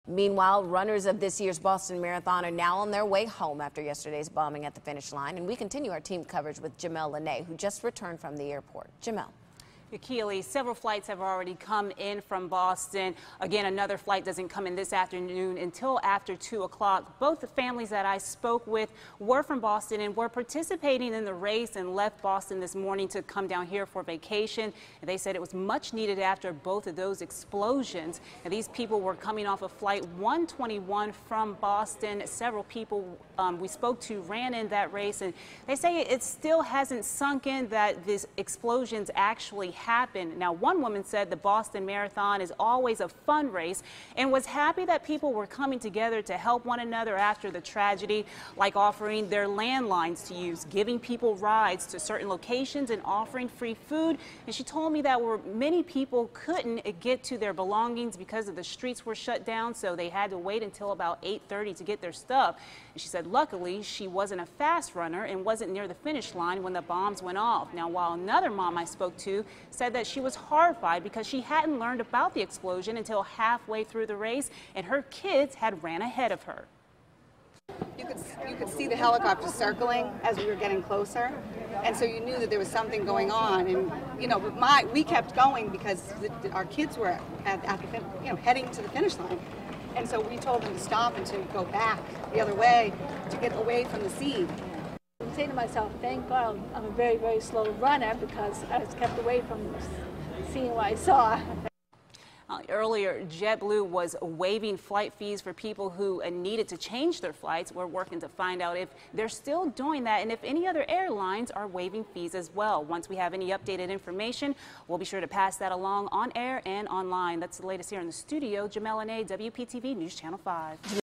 Meanwhile, runners of this year's Boston Marathon are now on their way home after yesterday's bombing at the finish line. And we continue our team coverage with Jamel Lene, who just returned from the airport. Jamel. Keely, several flights have already come in from Boston. Again, another flight doesn't come in this afternoon until after 2 o'clock. Both the families that I spoke with were from Boston and were participating in the race and left Boston this morning to come down here for vacation. And they said it was much needed after both of those explosions. And these people were coming off of flight 121 from Boston. Several people we spoke to ran in that race, and they say it still hasn't sunk in that these explosions actually happened. Now, one woman said the Boston Marathon is always a fun race and was happy that people were coming together to help one another after the tragedy, like offering their landlines to use, giving people rides to certain locations, and offering free food. And she told me that many people couldn't get to their belongings because of the streets were shut down, so they had to wait until about 8:30 to get their stuff. And she said luckily she wasn't a fast runner and wasn't near the finish line when the bombs went off. Now, while another mom I spoke to said that she was horrified because she hadn't learned about the explosion until halfway through the race, and her kids had ran ahead of her. You could see the helicopter circling as we were getting closer, and so you knew that there was something going on. And you know, we kept going because our kids were heading to the finish line, and so we told them to stop and to go back the other way to get away from the scene. I'm saying to myself, thank God I'm a very, very slow runner because I was kept away from seeing what I saw. Earlier, JetBlue was waiving flight fees for people who needed to change their flights. We're working to find out if they're still doing that and if any other airlines are waiving fees as well. Once we have any updated information, we'll be sure to pass that along on air and online. That's the latest here in the studio. Jamel Lene, WPTV News Channel 5.